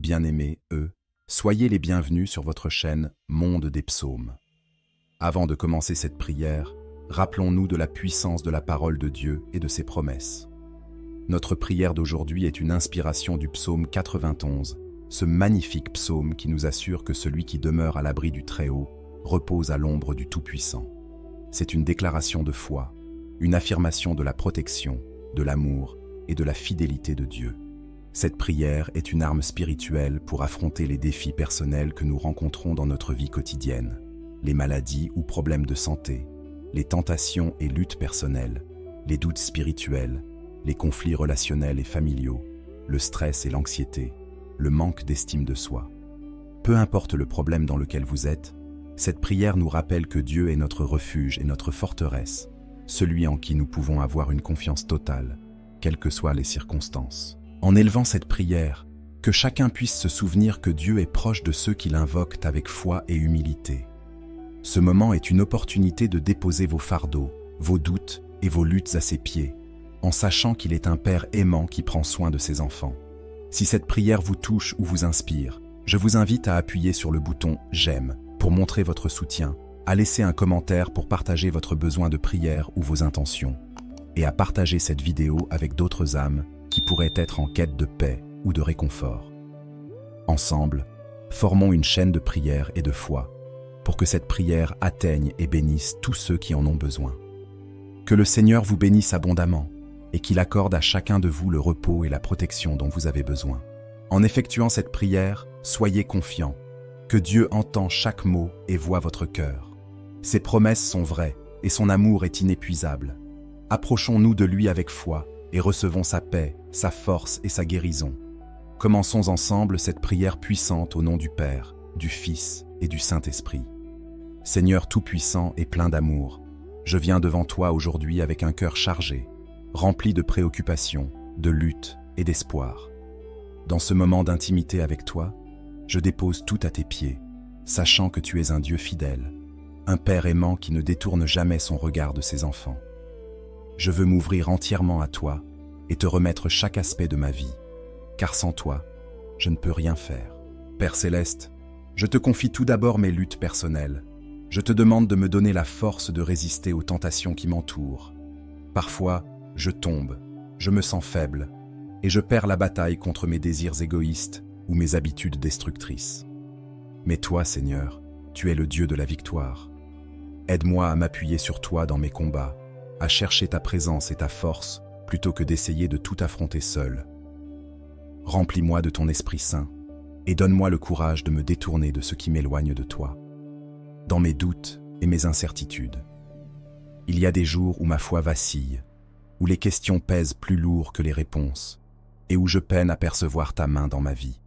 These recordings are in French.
bien-aimés, soyez les bienvenus sur votre chaîne Monde des Psaumes. Avant de commencer cette prière, rappelons-nous de la puissance de la parole de Dieu et de ses promesses. Notre prière d'aujourd'hui est une inspiration du psaume 91, ce magnifique psaume qui nous assure que celui qui demeure à l'abri du Très-Haut repose à l'ombre du Tout-Puissant. C'est une déclaration de foi, une affirmation de la protection, de l'amour et de la fidélité de Dieu. Cette prière est une arme spirituelle pour affronter les défis personnels que nous rencontrons dans notre vie quotidienne, les maladies ou problèmes de santé, les tentations et luttes personnelles, les doutes spirituels, les conflits relationnels et familiaux, le stress et l'anxiété, le manque d'estime de soi. Peu importe le problème dans lequel vous êtes, cette prière nous rappelle que Dieu est notre refuge et notre forteresse, celui en qui nous pouvons avoir une confiance totale, quelles que soient les circonstances. En élevant cette prière, que chacun puisse se souvenir que Dieu est proche de ceux qui l'invoquent avec foi et humilité. Ce moment est une opportunité de déposer vos fardeaux, vos doutes et vos luttes à ses pieds, en sachant qu'il est un Père aimant qui prend soin de ses enfants. Si cette prière vous touche ou vous inspire, je vous invite à appuyer sur le bouton « J'aime » pour montrer votre soutien, à laisser un commentaire pour partager votre besoin de prière ou vos intentions, et à partager cette vidéo avec d'autres âmes qui pourraient être en quête de paix ou de réconfort. Ensemble, formons une chaîne de prière et de foi pour que cette prière atteigne et bénisse tous ceux qui en ont besoin. Que le Seigneur vous bénisse abondamment et qu'il accorde à chacun de vous le repos et la protection dont vous avez besoin. En effectuant cette prière, soyez confiants que Dieu entend chaque mot et voit votre cœur. Ses promesses sont vraies et son amour est inépuisable. Approchons-nous de lui avec foi et recevons sa paix, sa force et sa guérison. Commençons ensemble cette prière puissante au nom du Père, du Fils et du Saint-Esprit. Seigneur Tout-Puissant et plein d'amour, je viens devant toi aujourd'hui avec un cœur chargé, rempli de préoccupations, de luttes et d'espoir. Dans ce moment d'intimité avec toi, je dépose tout à tes pieds, sachant que tu es un Dieu fidèle, un Père aimant qui ne détourne jamais son regard de ses enfants. Je veux m'ouvrir entièrement à toi et te remettre chaque aspect de ma vie, car sans toi, je ne peux rien faire. Père Céleste, je te confie tout d'abord mes luttes personnelles. Je te demande de me donner la force de résister aux tentations qui m'entourent. Parfois, je tombe, je me sens faible, et je perds la bataille contre mes désirs égoïstes ou mes habitudes destructrices. Mais toi, Seigneur, tu es le Dieu de la victoire. Aide-moi à m'appuyer sur toi dans mes combats, à chercher ta présence et ta force plutôt que d'essayer de tout affronter seul. Remplis-moi de ton Esprit Saint et donne-moi le courage de me détourner de ce qui m'éloigne de toi. Dans mes doutes et mes incertitudes, il y a des jours où ma foi vacille, où les questions pèsent plus lourd que les réponses et où je peine à percevoir ta main dans ma vie.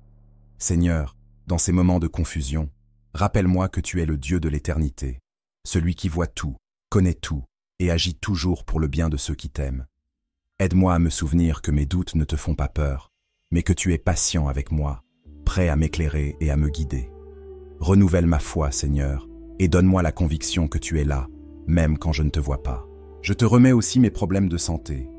Seigneur, dans ces moments de confusion, rappelle-moi que tu es le Dieu de l'éternité, celui qui voit tout, connaît tout et agit toujours pour le bien de ceux qui t'aiment. Aide-moi à me souvenir que mes doutes ne te font pas peur, mais que tu es patient avec moi, prêt à m'éclairer et à me guider. Renouvelle ma foi, Seigneur, et donne-moi la conviction que tu es là, même quand je ne te vois pas. Je te remets aussi mes problèmes de santé,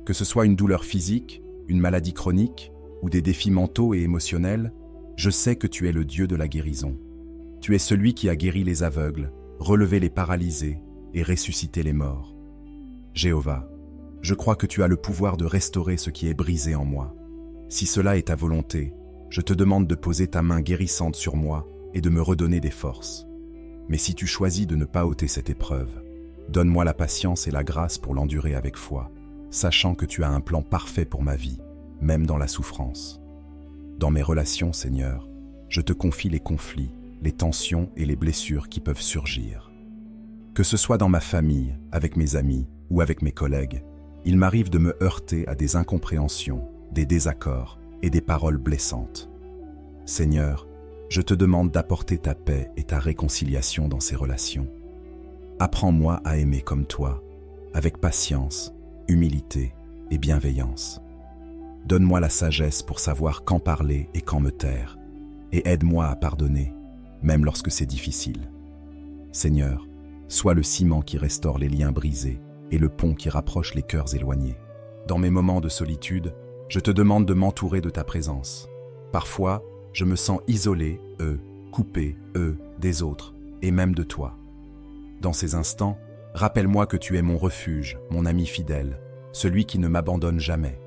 que ce soit une douleur physique, une maladie chronique ou des défis mentaux et émotionnels, je sais que tu es le Dieu de la guérison. Tu es celui qui a guéri les aveugles, relevé les paralysés et ressuscité les morts. Jéhovah, je crois que tu as le pouvoir de restaurer ce qui est brisé en moi. Si cela est ta volonté, je te demande de poser ta main guérissante sur moi et de me redonner des forces. Mais si tu choisis de ne pas ôter cette épreuve, donne-moi la patience et la grâce pour l'endurer avec foi, sachant que tu as un plan parfait pour ma vie, même dans la souffrance. Dans mes relations, Seigneur, je te confie les conflits, les tensions et les blessures qui peuvent surgir. Que ce soit dans ma famille, avec mes amis ou avec mes collègues, il m'arrive de me heurter à des incompréhensions, des désaccords et des paroles blessantes. Seigneur, je te demande d'apporter ta paix et ta réconciliation dans ces relations. Apprends-moi à aimer comme toi, avec patience, humilité et bienveillance. Donne-moi la sagesse pour savoir quand parler et quand me taire, et aide-moi à pardonner, même lorsque c'est difficile. Seigneur, sois le ciment qui restaure les liens brisés et le pont qui rapproche les cœurs éloignés. Dans mes moments de solitude, je te demande de m'entourer de ta présence. Parfois, je me sens isolé, coupé, des autres, et même de toi. Dans ces instants, rappelle-moi que tu es mon refuge, mon ami fidèle, celui qui ne m'abandonne jamais.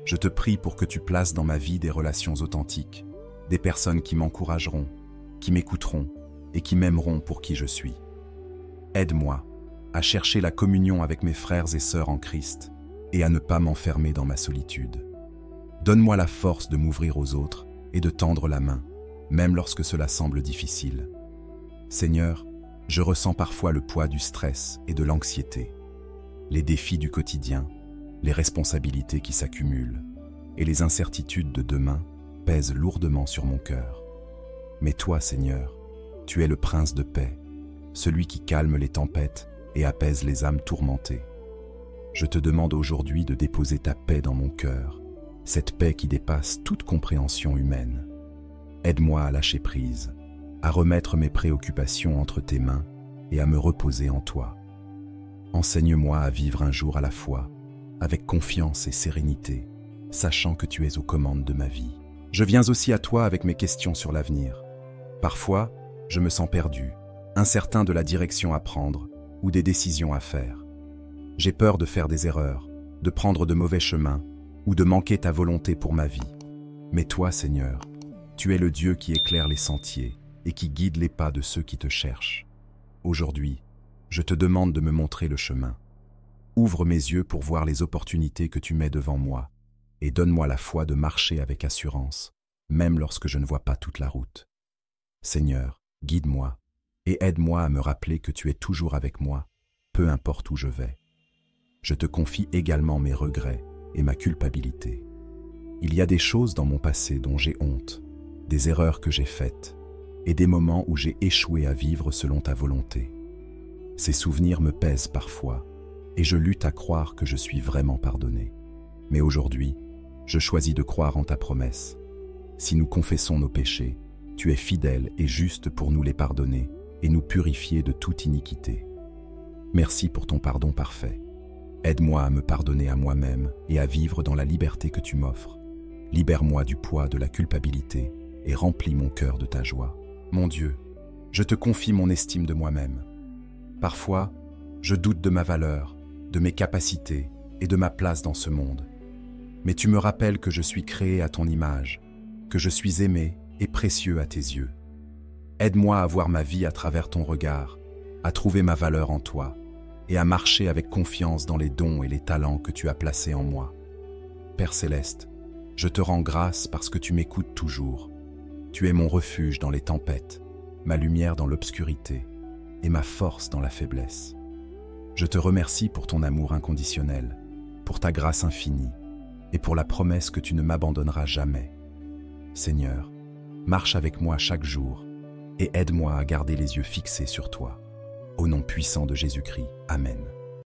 Je te prie pour que tu places dans ma vie des relations authentiques, des personnes qui m'encourageront, qui m'écouteront et qui m'aimeront pour qui je suis. Aide-moi à chercher la communion avec mes frères et sœurs en Christ et à ne pas m'enfermer dans ma solitude. Donne-moi la force de m'ouvrir aux autres et de tendre la main, même lorsque cela semble difficile. Seigneur, je ressens parfois le poids du stress et de l'anxiété, les défis du quotidien, les responsabilités qui s'accumulent et les incertitudes de demain pèsent lourdement sur mon cœur. Mais toi, Seigneur, tu es le prince de paix, celui qui calme les tempêtes et apaise les âmes tourmentées. Je te demande aujourd'hui de déposer ta paix dans mon cœur, cette paix qui dépasse toute compréhension humaine. Aide-moi à lâcher prise, à remettre mes préoccupations entre tes mains et à me reposer en toi. Enseigne-moi à vivre un jour à la fois, avec confiance et sérénité, sachant que tu es aux commandes de ma vie. Je viens aussi à toi avec mes questions sur l'avenir. Parfois, je me sens perdu, incertain de la direction à prendre ou des décisions à faire. J'ai peur de faire des erreurs, de prendre de mauvais chemins ou de manquer ta volonté pour ma vie. Mais toi, Seigneur, tu es le Dieu qui éclaire les sentiers et qui guide les pas de ceux qui te cherchent. Aujourd'hui, je te demande de me montrer le chemin. Ouvre mes yeux pour voir les opportunités que tu mets devant moi et donne-moi la foi de marcher avec assurance, même lorsque je ne vois pas toute la route. Seigneur, guide-moi et aide-moi à me rappeler que tu es toujours avec moi, peu importe où je vais. Je te confie également mes regrets et ma culpabilité. Il y a des choses dans mon passé dont j'ai honte, des erreurs que j'ai faites et des moments où j'ai échoué à vivre selon ta volonté. Ces souvenirs me pèsent parfois et je lutte à croire que je suis vraiment pardonné. Mais aujourd'hui, je choisis de croire en ta promesse. Si nous confessons nos péchés, tu es fidèle et juste pour nous les pardonner et nous purifier de toute iniquité. Merci pour ton pardon parfait. Aide-moi à me pardonner à moi-même et à vivre dans la liberté que tu m'offres. Libère-moi du poids de la culpabilité et remplis mon cœur de ta joie. Mon Dieu, je te confie mon estime de moi-même. Parfois, je doute de ma valeur, de mes capacités et de ma place dans ce monde. Mais tu me rappelles que je suis créé à ton image, que je suis aimé et précieux à tes yeux. Aide-moi à voir ma vie à travers ton regard, à trouver ma valeur en toi et à marcher avec confiance dans les dons et les talents que tu as placés en moi. Père Céleste, je te rends grâce parce que tu m'écoutes toujours. Tu es mon refuge dans les tempêtes, ma lumière dans l'obscurité et ma force dans la faiblesse. Je te remercie pour ton amour inconditionnel, pour ta grâce infinie et pour la promesse que tu ne m'abandonneras jamais. Seigneur, marche avec moi chaque jour et aide-moi à garder les yeux fixés sur toi. Au nom puissant de Jésus-Christ, Amen.